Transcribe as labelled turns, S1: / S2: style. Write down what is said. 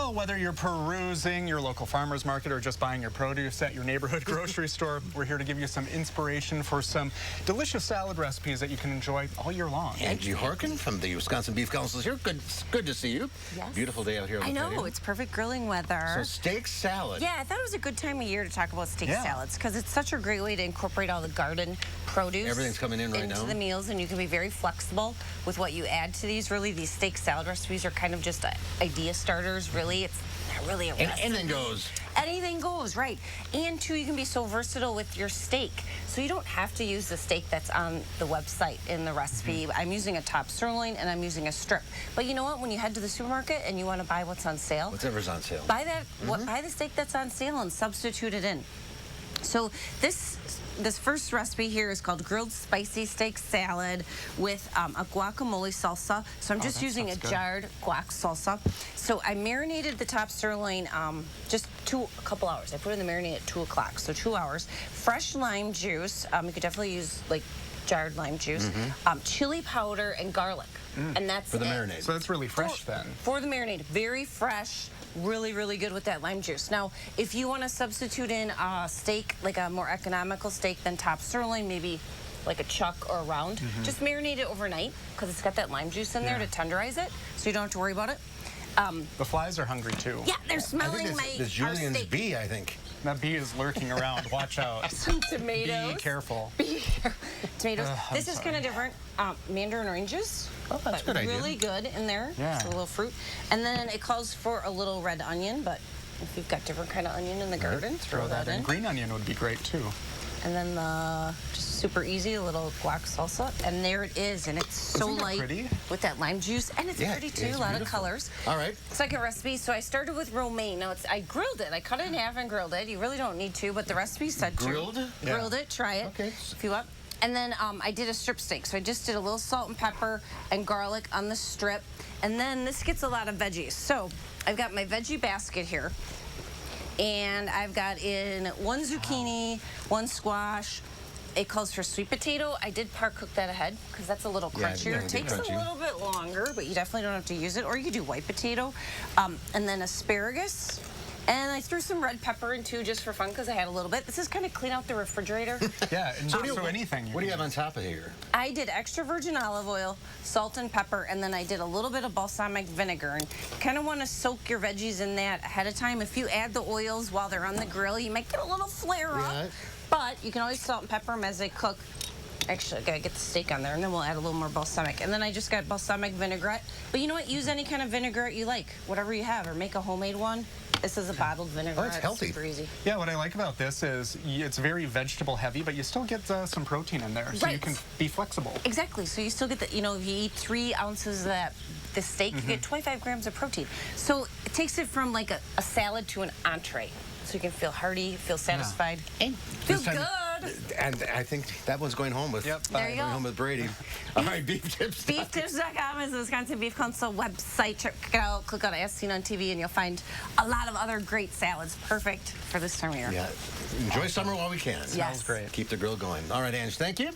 S1: Well, whether you're perusing your local farmer's market or just buying your produce at your neighborhood grocery store, we're here to give you some inspiration for some delicious salad recipes that you can enjoy all year long.
S2: Angie Horkan from the Wisconsin Beef Council is here. Good to see you.
S3: Yes.
S2: Beautiful day out here.
S3: I know, it's perfect grilling weather.
S2: So steak salad.
S3: Yeah, I thought it was a good time of year to talk about steak salads because it's such a great way to incorporate all the garden produce.
S2: Everything's coming in right now.
S3: Into the meals, and you can be very flexible with what you add to these. Really, these steak salad recipes are kind of just idea starters, really. It's not really a recipe.
S2: Anything goes.
S3: Anything goes, right. And two, you can be so versatile with your steak. So you don't have to use the steak that's on the website in the recipe. I'm using a top sirloin and I'm using a strip. But you know what? When you head to the supermarket and you want to buy what's on sale,
S2: Whatever's on sale.
S3: buy that. Buy the steak that's on sale and substitute it in. So this first recipe here is called grilled spicy steak salad with a guacamole salsa. So I'm just using a jarred guac salsa. So I marinated the top sirloin just a couple hours. I put it in the marinade at 2 o'clock, so 2 hours. Fresh lime juice. You could definitely use like jarred lime juice, chili powder, and garlic. And that's
S2: for the marinade.
S1: So that's really fresh then.
S3: For the marinade, very fresh. Really, really good with that lime juice. Now, if you want to substitute in a steak, like a more economical steak than top sirloin, maybe like a chuck or a round, just marinate it overnight because it's got that lime juice in there to tenderize it, so you don't have to worry about it.
S1: The flies are hungry too.
S3: Yeah, they're smelling
S2: this Julian's
S3: steak.
S2: bee, I think.
S1: That bee is lurking around. Watch out.
S3: Some tomatoes.
S1: Be careful.
S3: Tomatoes. This is kind of different. Mandarin oranges.
S2: Oh, that's a good idea.
S3: Really good in there.
S1: Yeah.
S3: Just a little fruit. And then it calls for a little red onion, but if you've got different kind of onion in the garden, throw that in.
S1: Green onion would be great too.
S3: And then just super easy, a little guac salsa. And there it is. And it's so light with that lime juice. And it's pretty too, a lot of colors.
S2: All right.
S3: Second recipe. So I started with romaine. Now, I grilled it. I cut it in half and grilled it. You really don't need to, but the recipe said
S2: grilled?
S3: to. Grilled it. Try it.
S2: Okay.
S3: If you want. And then I did a strip steak. So I just did a little salt and pepper and garlic on the strip. And then this gets a lot of veggies. So I've got my veggie basket here. And I've got in 1 zucchini, 1 squash. It calls for sweet potato. I did par cook that ahead because that's a little crunchier. It takes a little bit longer, but you definitely don't have to use it. Or you could do white potato. And then asparagus. And I threw some red pepper in too, just for fun, because I had a little bit. This is kind of clean out the refrigerator.
S1: Yeah, and so anything.
S2: What do you have on top of here?
S3: I did extra virgin olive oil, salt and pepper, and then I did a little bit of balsamic vinegar. And you kind of want to soak your veggies in that ahead of time. If you add the oils while they're on the grill, you might get a little flare up. But you can always salt and pepper them as they cook. Actually, I gotta get the steak on there, and then we'll add a little more balsamic. And then I just got balsamic vinaigrette. But you know what? Use any kind of vinaigrette you like, whatever you have, or make a homemade one. This is a bottled vinaigrette.
S2: Oh, it's healthy.
S3: Super easy.
S1: Yeah, what I like about this is it's very vegetable heavy, but you still get some protein in there, so you can be flexible.
S3: Exactly. So you still get the, if you eat 3 ounces of the steak, you get 25 grams of protein. So it takes it from like a salad to an entree. So you can feel hearty, feel satisfied, and feel good.
S2: And I think that one's going home with.
S3: There you go.
S2: Going home with Brady. All right, Beef Tips.
S3: BeefTips.com is the Wisconsin Beef Council website. Check it out. Click on As Seen on TV, and you'll find a lot of other great salads. Perfect for this time of year.
S2: Yeah. Enjoy summer while we can.
S3: Yes.
S1: Smells great.
S2: Keep the grill going. All right, Ange, thank you.